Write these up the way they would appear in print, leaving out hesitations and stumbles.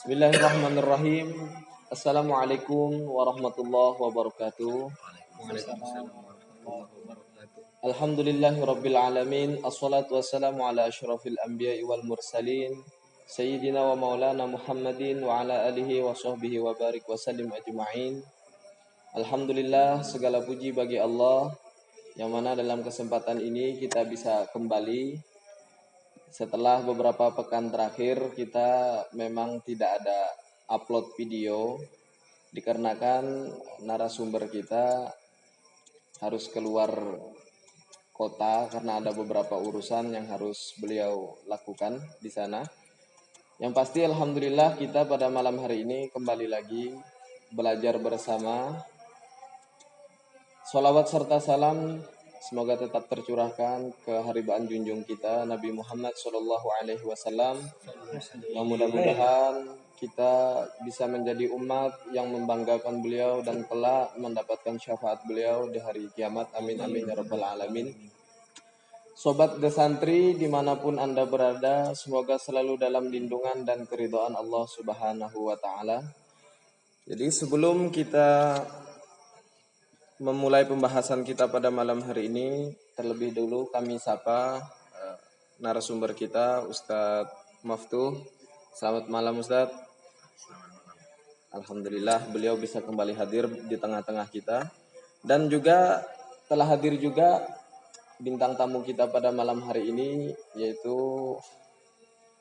Bismillahirrahmanirrahim. Assalamualaikum warahmatullahi wabarakatuh. Waalaikumsalam warahmatullahi wabarakatuh. Alhamdulillahirabbil alamin. Assalatu wassalamu ala asyrafil anbiya'i wal mursalin sayyidina wa maulana Muhammadin wa ala alihi wa sahbihi wa barik wa sallim ajma'in. Alhamdulillah, segala puji bagi Allah yang mana dalam kesempatan ini kita bisa kembali setelah beberapa pekan terakhir kita memang tidak ada upload video dikarenakan narasumber kita harus keluar kota karena ada beberapa urusan yang harus beliau lakukan di sana. Yang pasti alhamdulillah kita pada malam hari ini kembali lagi belajar bersama. Salawat serta salam semoga tetap tercurahkan ke haribaan junjung kita Nabi Muhammad SAW. Yang mudah-mudahan kita bisa menjadi umat yang membanggakan beliau dan kelak mendapatkan syafaat beliau di hari kiamat. Amin amin ya rabbal alamin. Sobat The Santri dimanapun Anda berada, semoga selalu dalam lindungan dan keridhaan Allah Subhanahu wa Ta'ala. Jadi sebelum kita memulai pembahasan kita pada malam hari ini, terlebih dulu kami sapa narasumber kita Ustadz Maftuh. Selamat malam Ustadz. Alhamdulillah beliau bisa kembali hadir di tengah-tengah kita. Dan juga telah hadir juga bintang tamu kita pada malam hari ini, yaitu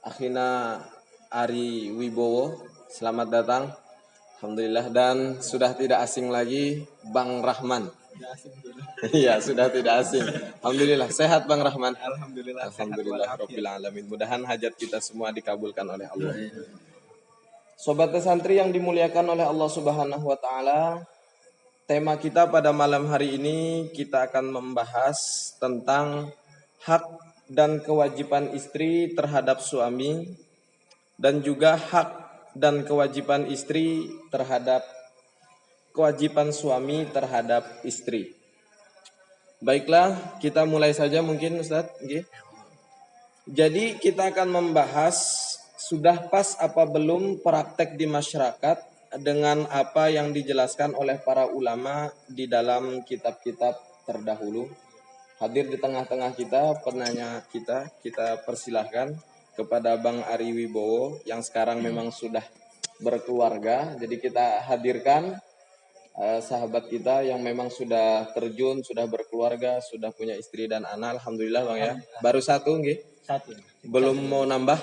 Akhina Ari Wibowo. Selamat datang. Alhamdulillah, dan sudah tidak asing lagi Bang Rahman. Iya, sudah tidak asing. Alhamdulillah, sehat Bang Rahman. Alhamdulillah rabbil alamin. Mudahan hajat kita semua dikabulkan oleh Allah. Sobat Santri yang dimuliakan oleh Allah Subhanahu wa Ta'ala, tema kita pada malam hari ini kita akan membahas tentang hak dan kewajiban istri terhadap suami, dan juga hak dan kewajiban istri terhadap kewajiban suami terhadap istri. Baiklah, kita mulai saja mungkin Ustadz. Jadi kita akan membahas sudah pas apa belum praktek di masyarakat dengan apa yang dijelaskan oleh para ulama di dalam kitab-kitab terdahulu. Hadir di tengah-tengah kita penanya kita persilahkan kepada Bang Ari Wibowo yang sekarang memang sudah berkeluarga. Jadi kita hadirkan sahabat kita yang memang sudah terjun, sudah berkeluarga, sudah punya istri dan anak. Alhamdulillah Bang ya. Baru satu nggih? Satu. Belum mau nambah?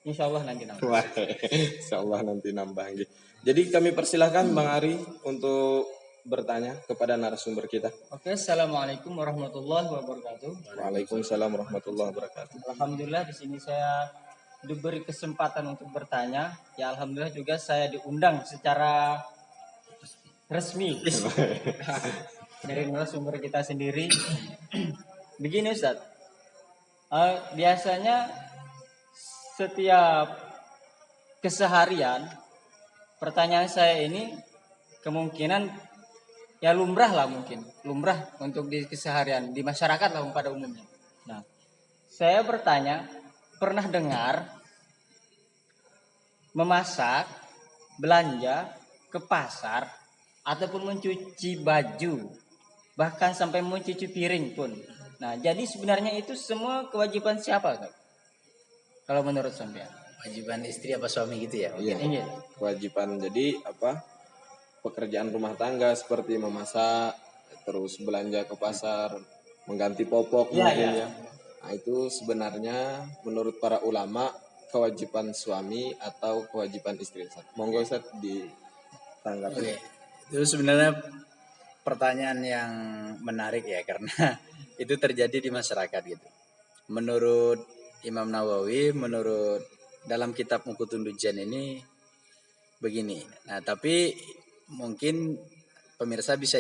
Insyaallah nanti nambah. Wah, insyaallah nanti nambah nggih. Jadi kami persilahkan Bang Ari untuk bertanya kepada narasumber kita. Oke, assalamualaikum warahmatullahi wabarakatuh. Waalaikumsalam warahmatullahi wabarakatuh. Alhamdulillah di sini saya diberi kesempatan untuk bertanya. Ya alhamdulillah juga saya diundang secara resmi dari narasumber kita sendiri. Begini Ustaz, biasanya setiap keseharian pertanyaan saya ini kemungkinan ya lumrah untuk di keseharian di masyarakat lah pada umumnya. Nah, saya bertanya, pernah dengar memasak, belanja ke pasar ataupun mencuci baju, bahkan sampai mencuci piring pun. Nah, jadi sebenarnya itu semua kewajiban siapa, Kak? Kalau menurut sampean? Kewajiban istri apa suami gitu ya? Iya. Kewajiban jadi apa? Pekerjaan rumah tangga seperti memasak, terus belanja ke pasar, mengganti popok mungkin ya. Nah, itu sebenarnya menurut para ulama kewajiban suami atau kewajiban istri. Monggo Ustaz ditanggapi. Oke. Itu sebenarnya pertanyaan yang menarik ya, karena itu terjadi di masyarakat gitu. Menurut Imam Nawawi, menurut dalam kitab Muqutun Dujan ini begini. Nah, tapi mungkin pemirsa bisa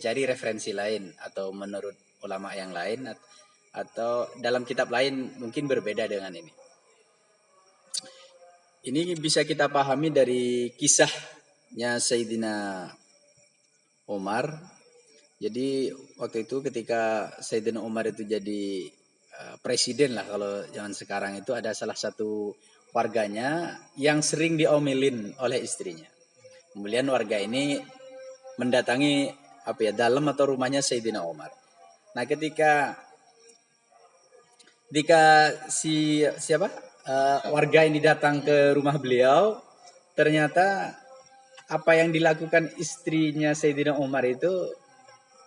cari referensi lain atau menurut ulama yang lain atau dalam kitab lain mungkin berbeda dengan ini. Ini bisa kita pahami dari kisahnya Sayyidina Umar. Jadi waktu itu ketika Sayyidina Umar itu jadi presiden lah kalau zaman sekarang, itu ada salah satu warganya yang sering diomelin oleh istrinya. Kemudian warga ini mendatangi dalam atau rumahnya Sayyidina Umar. Nah, ketika warga ini datang ke rumah beliau, ternyata apa yang dilakukan istrinya Sayyidina Umar itu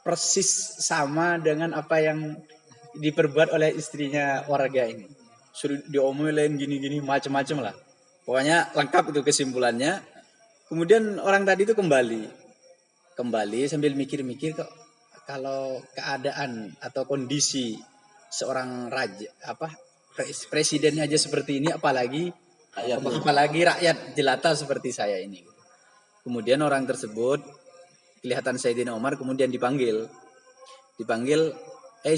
persis sama dengan apa yang diperbuat oleh istrinya warga ini. Suruh diomelin gini-gini macam-macam lah. Pokoknya lengkap itu kesimpulannya. Kemudian orang tadi itu kembali sambil mikir-mikir, kok kalau keadaan atau kondisi seorang raja presiden aja seperti ini, apalagi rakyat jelata seperti saya ini. Kemudian orang tersebut kelihatan Sayyidina Umar, kemudian dipanggil,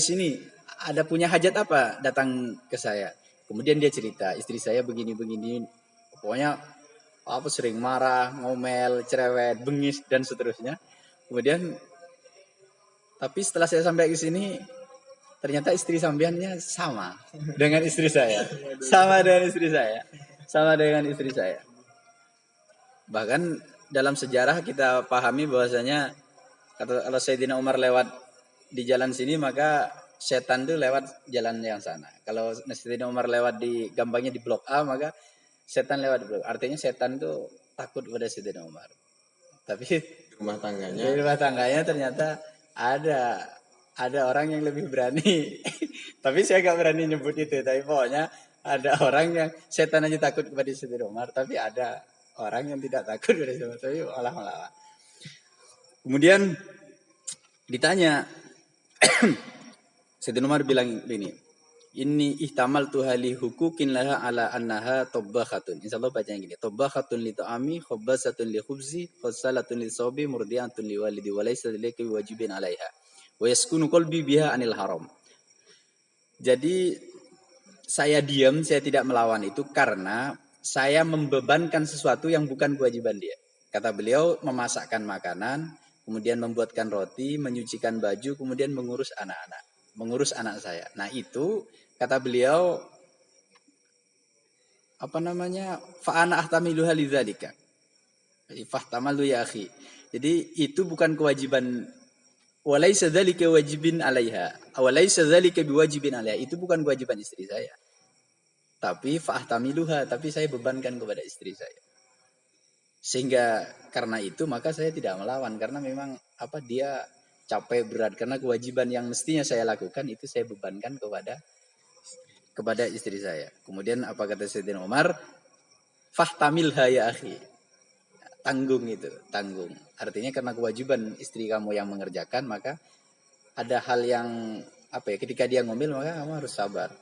sini, ada punya hajat apa datang ke saya? Kemudian dia cerita, istri saya begini-begini, pokoknya sering marah, ngomel, cerewet, bengis dan seterusnya. Kemudian tapi setelah saya sampai ke sini, ternyata istri sampeannya sama dengan istri saya. Sama dengan istri saya. Bahkan dalam sejarah kita pahami bahwasanya kalau Sayyidina Umar lewat di jalan sini, maka setan itu lewat jalan yang sana. Kalau Sayyidina Umar lewat gampangnya di blok A, maka setan lewat di blok A. Artinya setan itu takut pada Sayyidina Umar. Tapi di rumah tangganya ternyata ada orang yang lebih berani. Tapi saya gak berani nyebut itu. Tapi pokoknya ada orang yang setan aja takut kepada Sayyidina Umar. Tapi ada orang yang tidak takut kepada Sayyidina Umar. Tapi olah. Kemudian ditanya, Sayyidina Umar bilang begini, ini ihtamal tuhali hukukin laha ala annaha tobbakhatun. Insyaallah bacanya gini, tobbakhatun li ta'ami, khabbasatun li khubzi, khassalatun li sobi, murdi'atun li walidi, walaysa dilika wajibin alaiha. Wa yaskunu qalbi biha anil haram. Jadi saya diam, saya tidak melawan itu karena saya membebankan sesuatu yang bukan kewajiban dia. Kata beliau, memasakkan makanan, kemudian membuatkan roti, menyucikan baju, kemudian mengurus anak saya. Nah, itu kata beliau fa'ana ahtamiluha lidzalika. Fahtamalu ya akhi. Jadi itu bukan kewajiban, walaysa dzalika wajibin 'alaiha. Walaysa dzalika biwajibin 'alaiha. Itu bukan kewajiban istri saya. Tapi fahtamiluha, tapi saya bebankan kepada istri saya. Sehingga karena itu maka saya tidak melawan, karena memang dia capek berat, karena kewajiban yang mestinya saya lakukan itu saya bebankan kepada istri saya. Kemudian apa kata Sayyidina Umar? Fahtamilha ya akhi. Tanggung. Artinya karena kewajiban istri kamu yang mengerjakan, maka ada hal yang ketika dia ngomel maka kamu harus sabar.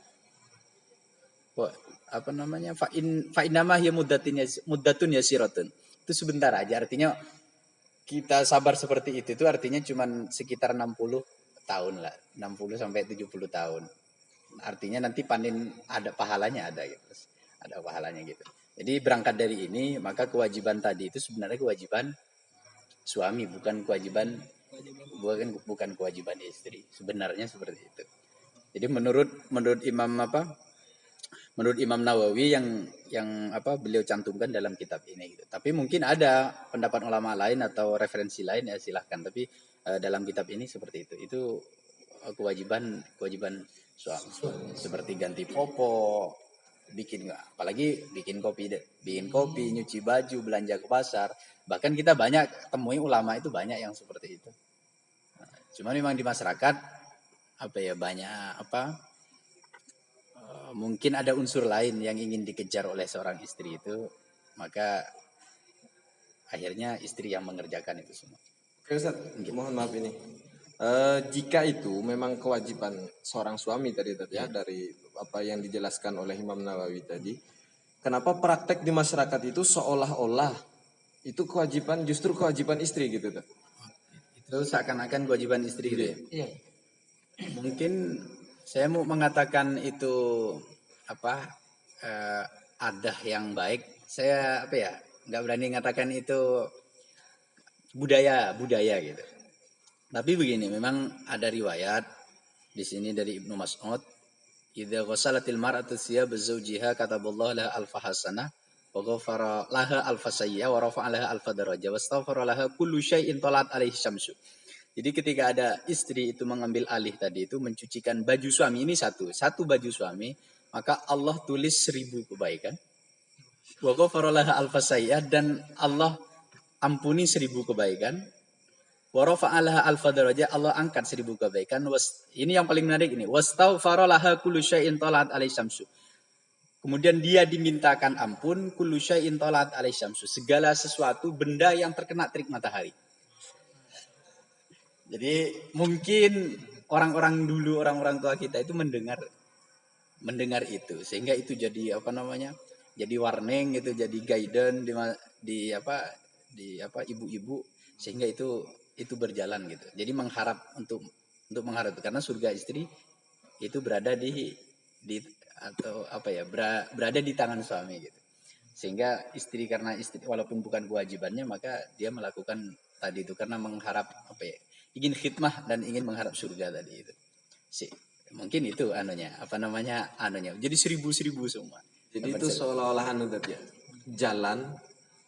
Fa'inama hiya muddatun yasiratun. Itu sebentar aja, artinya kita sabar seperti itu artinya cuma sekitar 60 tahun lah, 60 sampai 70 tahun. Artinya nanti panen ada pahalanya, ada pahalanya gitu. Jadi berangkat dari ini, maka kewajiban tadi itu sebenarnya kewajiban suami, bukan kewajiban istri. Sebenarnya seperti itu. Jadi menurut Imam Nawawi yang beliau cantumkan dalam kitab ini gitu. Tapi mungkin ada pendapat ulama lain atau referensi lain, ya silahkan. Tapi dalam kitab ini seperti itu. Itu kewajiban suami. Seperti ganti popok, apalagi bikin kopi, nyuci baju, belanja ke pasar. Bahkan kita banyak temui ulama itu banyak yang seperti itu. Cuma memang di masyarakat mungkin ada unsur lain yang ingin dikejar oleh seorang istri itu, maka akhirnya istri yang mengerjakan itu semua. Oke Ustaz, mohon maaf ini. Jika itu memang kewajiban seorang suami tadi ya, dari apa yang dijelaskan oleh Imam Nawawi tadi, kenapa praktek di masyarakat itu seolah-olah itu justru kewajiban istri gitu tuh? Itu seakan-akan kewajiban istri gitu ya? Iya. Mungkin saya mau mengatakan itu adah yang baik. Saya nggak berani mengatakan itu budaya gitu. Tapi begini, memang ada riwayat di sini dari Ibnu Mas'ud idza ghasalatil mar'atu thiyab zawjiha kataballahu laha alfa hasanah wa ghafara laha alfa sayyi'ah wa rafa'a laha alfa darajah wastaghfara laha kullu syai'in talat alaihi syamsu. Jadi ketika ada istri itu mengambil alih tadi itu mencucikan baju suami, ini satu baju suami, maka Allah tulis 1000 kebaikan. Wa ghafara laha alfa sayyi'ah, dan Allah ampuni 1000 kebaikan. Wa rafa'a laha alfa darajah, Allah angkat 1000 kebaikan. Ini yang paling menarik ini. Wastaghfara laha kullu syai'in talat alaihi syamsu. Kemudian dia dimintakan ampun kullu syai'in talat alaihi syamsu, segala sesuatu benda yang terkena terik matahari. Jadi mungkin orang-orang dulu, orang-orang tua kita itu mendengar itu, sehingga itu jadi apa namanya, jadi warning, itu jadi guidance di ibu-ibu, sehingga itu berjalan gitu. Jadi mengharap untuk mengharap, karena surga istri itu berada berada di tangan suami gitu. Sehingga istri, karena istri walaupun bukan kewajibannya, maka dia melakukan tadi itu karena mengharap ingin khidmah dan ingin mengharap surga tadi itu. Mungkin itu jadi 1000 semua. Jadi itu seolah-olah ya, jalan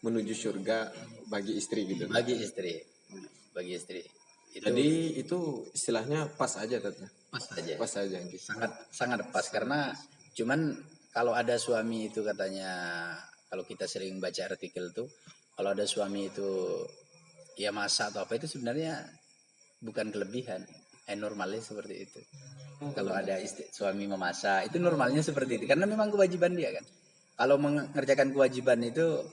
menuju surga bagi istri gitu. Bagi istri. Itu, jadi itu istilahnya pas aja Tat. Pas aja gitu. Sangat pas, karena cuman kalau ada suami itu katanya, kalau kita sering baca artikel tuh, kalau ada suami itu ya masak atau apa, itu sebenarnya bukan kelebihan, normalnya seperti itu. Kalau ada suami memasak, itu normalnya seperti itu, karena memang kewajiban dia kan. Kalau mengerjakan kewajiban itu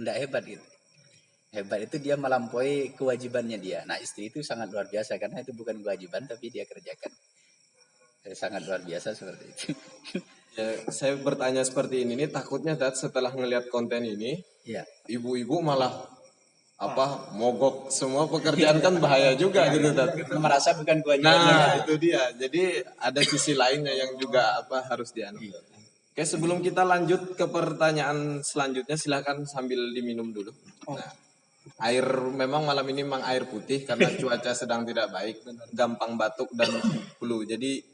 enggak hebat gitu. Hebat itu dia melampaui kewajibannya dia. Nah, istri itu sangat luar biasa, karena itu bukan kewajiban tapi dia kerjakan. Sangat luar biasa seperti itu. Ya, saya bertanya seperti ini nih, takutnya Tat, setelah ngelihat konten ini, ya, ibu-ibu malah mogok semua pekerjaan, kan bahaya juga gitu Tat. Merasa bukan kewajiban. Nah, itu dia. Jadi ada sisi lainnya yang juga harus dianu. Oke, sebelum kita lanjut ke pertanyaan selanjutnya, silakan sambil diminum dulu. Nah, air memang malam ini memang air putih karena cuaca sedang tidak baik, gampang batuk dan flu. Jadi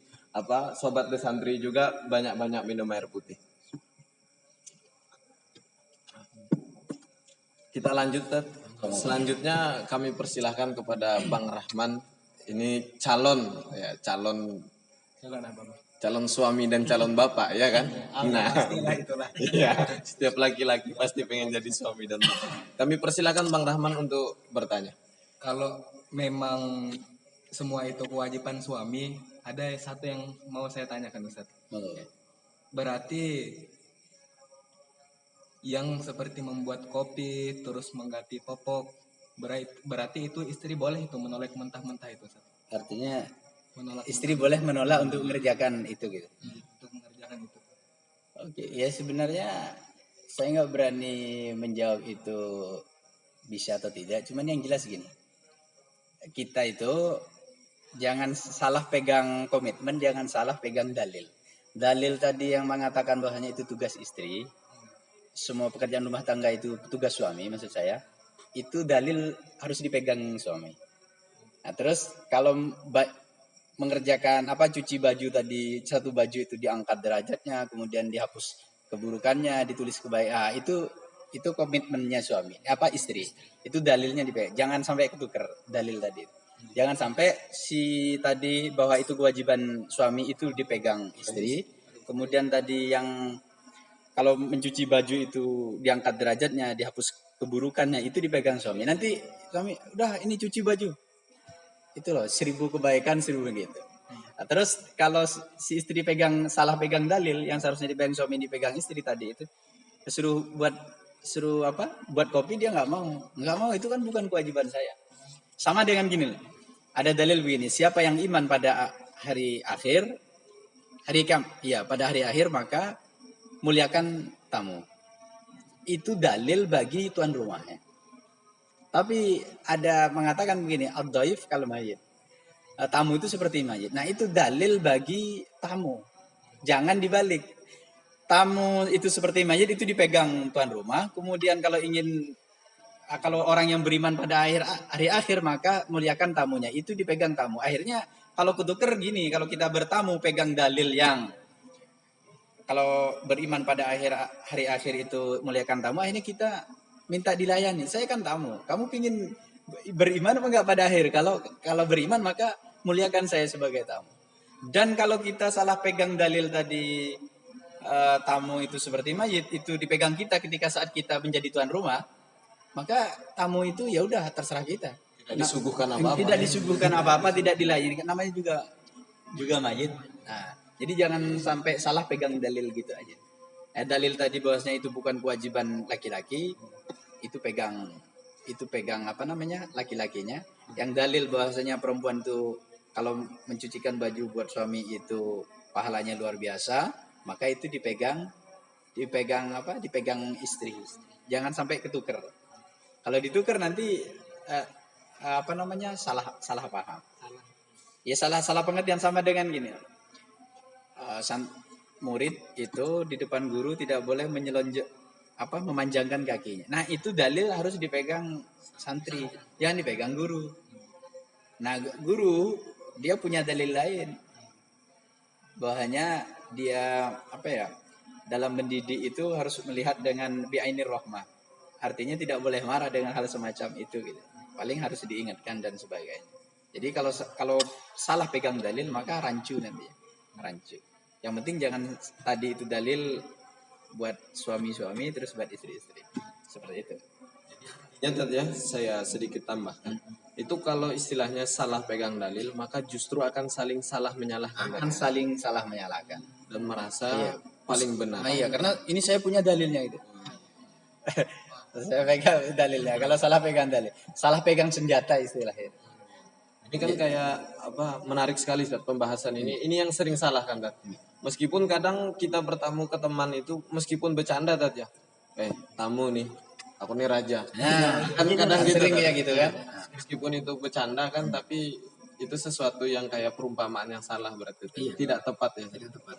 sobat Desantri juga banyak-banyak minum air putih. Kita lanjut Tat. Selanjutnya kami persilahkan kepada Bang Rahman. Ini calon suami dan calon bapak, ya kan? Nah, itulah. Iya, setiap laki-laki pasti pengen jadi suami dan bapak. Kami persilahkan Bang Rahman untuk bertanya. Kalau memang semua itu kewajiban suami, ada satu yang mau saya tanyakan Ustaz. Berarti yang seperti membuat kopi, terus mengganti popok, berarti itu istri boleh itu menolak mentah-mentah itu Ustaz? Artinya istri boleh menolak untuk mengerjakan itu gitu. Untuk mengerjakan itu. Oke, ya sebenarnya saya nggak berani menjawab itu bisa atau tidak. Cuman yang jelas gini, kita itu jangan salah pegang komitmen, jangan salah pegang dalil. Dalil tadi yang mengatakan bahwasanya itu tugas istri, semua pekerjaan rumah tangga itu tugas suami, maksud saya, itu dalil harus dipegang suami. Nah, terus kalau mengerjakan cuci baju tadi, satu baju itu diangkat derajatnya, kemudian dihapus keburukannya, ditulis kebaikan, itu komitmennya suami, istri. Itu dalilnya dipegang. Jangan sampai ketukar dalil tadi. Jangan sampai si tadi bahwa itu kewajiban suami itu dipegang istri. Kemudian tadi yang kalau mencuci baju itu diangkat derajatnya, dihapus keburukannya, itu dipegang suami. Nanti suami, udah ini cuci baju. Itu loh, 1000 kebaikan, 1000 begitu. Nah, terus kalau si istri salah pegang dalil, yang seharusnya dipegang suami dipegang istri tadi itu, buat kopi, dia nggak mau, itu kan bukan kewajiban saya. Sama dengan gini loh, ada dalil begini, siapa yang iman pada hari akhir, pada hari akhir maka muliakan tamu. Itu dalil bagi tuan rumahnya. Tapi ada mengatakan begini, ad-dhaif kal mayyit. Tamu itu seperti mayit. Nah, itu dalil bagi tamu. Jangan dibalik. Tamu itu seperti mayit, itu dipegang tuan rumah. Kemudian kalau orang yang beriman pada hari akhir maka muliakan tamunya. Itu dipegang tamu. Akhirnya kalau ketuker gini, kalau kita bertamu pegang dalil yang kalau beriman pada hari akhir itu muliakan tamu, akhirnya kita minta dilayani. Saya kan tamu, kamu pingin beriman apa enggak pada akhir? Kalau beriman maka muliakan saya sebagai tamu. Dan kalau kita salah pegang dalil tadi tamu itu seperti mayit, itu dipegang kita ketika saat kita menjadi tuan rumah, maka tamu itu ya udah terserah kita. Tidak disuguhkan apa-apa. Tidak disuguhkan apa-apa, tidak dilayani. Namanya juga mayit. Nah, jadi jangan sampai salah pegang dalil gitu aja. Dalil tadi bahwasanya itu bukan kewajiban laki-laki, itu pegang apa namanya laki-lakinya. Yang dalil bahwasanya perempuan itu kalau mencucikan baju buat suami itu pahalanya luar biasa, maka itu dipegang istri. Jangan sampai ketuker. Kalau ditukar nanti apa namanya salah paham. Ya salah pengertian sama dengan gini. Murid itu di depan guru tidak boleh memanjangkan kakinya. Nah, itu dalil harus dipegang santri, jangan dipegang guru. Nah, guru dia punya dalil lain. Bahwasanya dia dalam mendidik itu harus melihat dengan bi'ainir rahmah. Artinya tidak boleh marah dengan hal semacam itu gitu. Paling harus diingatkan dan sebagainya. Jadi kalau salah pegang dalil maka rancu nanti. Rancu. Yang penting jangan tadi itu dalil buat suami-suami terus buat istri-istri. Seperti itu. Ya, saya sedikit tambahkan. Itu kalau istilahnya salah pegang dalil, maka justru akan saling salah menyalahkan. Akan saling salah menyalahkan. Dan merasa paling benar. Nah, iya, karena ini saya punya dalilnya itu. Saya pegang dalilnya. Kalau salah pegang dalil. Salah pegang senjata istilahnya. Ini kan kayak menarik sekali Ustaz, pembahasan ini. Ini yang sering salah kan, Dad. Meskipun kadang kita bertamu ke teman itu meskipun bercanda Dad ya. Tamu nih, aku nih raja. Nah, kan kadang gitu. Sering kayak gitu kan. Meskipun itu bercanda kan, tapi itu sesuatu yang kayak perumpamaan yang salah berarti. Iya. Tidak tepat ya. Tidak tepat.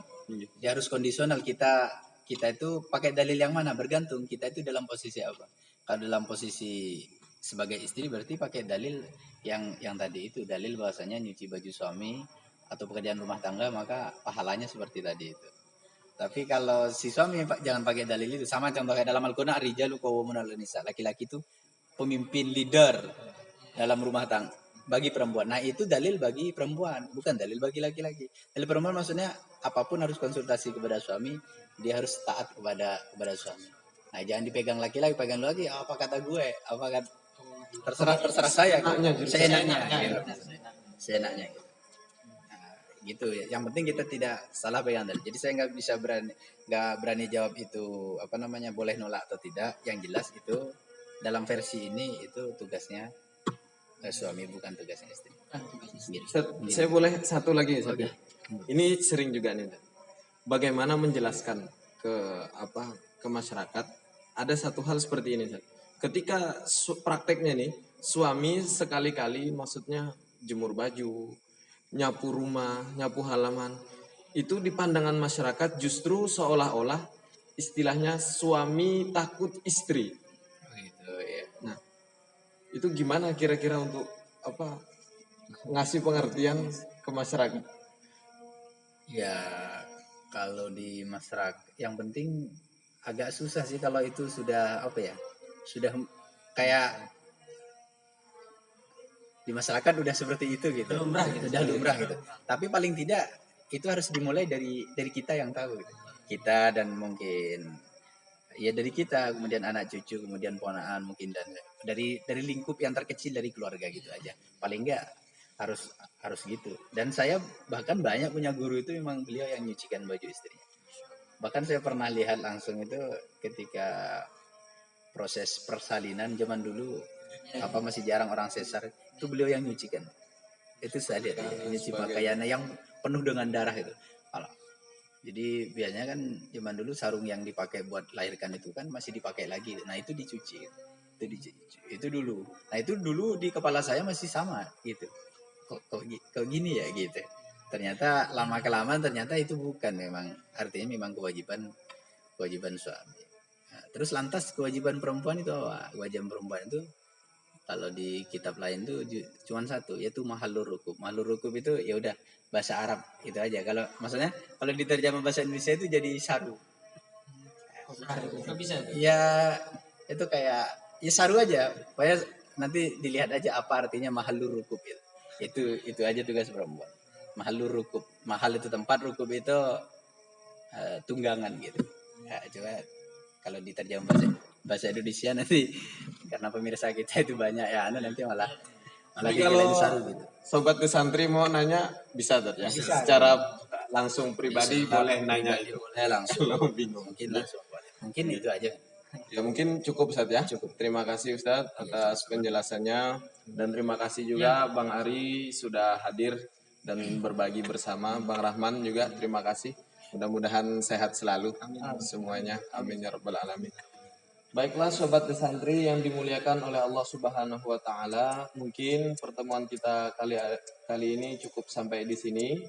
Dia harus kondisional kita itu pakai dalil yang mana bergantung kita itu dalam posisi apa. Kalau dalam posisi sebagai istri berarti pakai dalil yang tadi itu dalil bahwasanya nyuci baju suami atau pekerjaan rumah tangga maka pahalanya seperti tadi itu. Tapi kalau si suami jangan pakai dalil itu. Sama contohnya dalam Al-Qur'an rijalu qawwamun 'alan nisa. Laki-laki itu pemimpin leader dalam rumah tangga bagi perempuan. Nah, itu dalil bagi perempuan, bukan dalil bagi laki-laki. Dalil perempuan maksudnya apapun harus konsultasi kepada suami, dia harus taat kepada suami. Nah, jangan dipegang laki-laki, pegang lagi apa kata gue, apa kata terserah saya, seenaknya. Seenaknya. Nah, gitu ya. Yang penting kita tidak salah pegang dalil. Jadi saya nggak berani jawab itu boleh nolak atau tidak. Yang jelas itu dalam versi ini itu tugasnya suami bukan tugasnya istri. Saya boleh satu lagi Ustaz. Okay. Ini sering juga nih. Bagaimana menjelaskan ke masyarakat ada satu hal seperti ini Ustaz. Ketika prakteknya nih suami sekali-kali maksudnya jemur baju, nyapu rumah, nyapu halaman, itu di pandangan masyarakat justru seolah-olah istilahnya suami takut istri. Gitu ya. Nah, itu gimana kira-kira untuk ngasih pengertian ke masyarakat? Ya, kalau di masyarakat yang penting agak susah sih kalau itu sudah sudah kayak di masyarakat udah seperti itu gitu. Lumrah gitu. Tapi paling tidak itu harus dimulai dari kita yang tahu gitu. Kita dan mungkin ya dari kita, kemudian anak cucu, kemudian ponakan mungkin dan dari lingkup yang terkecil dari keluarga gitu aja. Paling enggak harus gitu. Dan saya bahkan banyak punya guru itu memang beliau yang nyucikan baju istrinya. Bahkan saya pernah lihat langsung itu ketika proses persalinan zaman dulu masih jarang orang sesar itu beliau yang nyucikan. Itu saya lihat nyuci pakaiannya yang penuh dengan darah itu. Jadi biasanya kan zaman dulu sarung yang dipakai buat lahirkan itu kan masih dipakai lagi. Nah, itu dicuci. Itu dulu. Nah, itu dulu di kepala saya masih sama gitu. Kok gini ya gitu. Ternyata lama-kelamaan ternyata itu bukan artinya memang kewajiban suami. Nah, terus lantas kewajiban perempuan itu apa? Kewajiban perempuan itu Kalau di kitab lain tuh cuman satu, yaitu mahalur rukub. Mahalur rukub itu ya udah bahasa Arab itu aja. Kalau maksudnya kalau diterjemah bahasa Indonesia itu jadi saru. Nggak bisa. Ya itu kayak ya saru aja. Pokoknya nanti dilihat aja apa artinya mahalur rukub itu. Itu aja tugas perempuan. Mahalur rukub. Mahal itu tempat, rukub itu tunggangan gitu. Ya, coba kalau diterjemah bahasa Indonesia nanti karena pemirsa kita itu banyak ya nanti malah Tapi dikirain kalau saru gitu. sobat santri mau nanya bisa Dad, ya. Secara langsung pribadi boleh nanya itu. Boleh langsung. Kalau bingung. Mungkin langsung boleh. Mungkin itu aja. Ya mungkin cukup Ustaz ya. Cukup. Terima kasih Ustaz atas penjelasannya dan terima kasih juga Bang Ari sudah hadir dan berbagi bersama. Bang Rahman juga terima kasih. Mudah-mudahan sehat selalu semuanya. Amin ya rabbal alamin. Baiklah sobat santri yang dimuliakan oleh Allah Subhanahu wa taala, mungkin pertemuan kita kali ini cukup sampai di sini.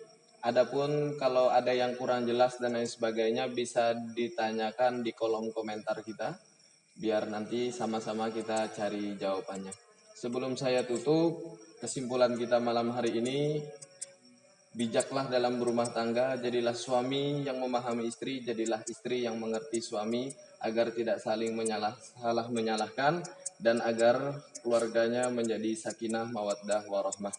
Adapun kalau ada yang kurang jelas dan lain sebagainya bisa ditanyakan di kolom komentar kita biar nanti sama-sama kita cari jawabannya. Sebelum saya tutup, kesimpulan kita malam hari ini, bijaklah dalam berumah tangga, jadilah suami yang memahami istri, jadilah istri yang mengerti suami, agar tidak saling salah menyalahkan, dan agar keluarganya menjadi sakinah, mawaddah, warahmah.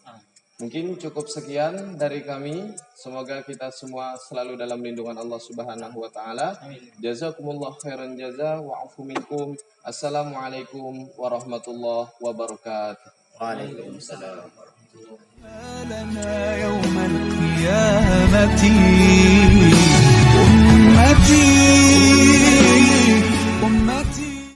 Mungkin cukup sekian dari kami. Semoga kita semua selalu dalam lindungan Allah Subhanahu wa taala. Jazakumullah khairan jaza wa'afu minkum. Assalamualaikum warahmatullahi wabarakatuh. Waalaikumsalam. لنا يوم القيامة أمتي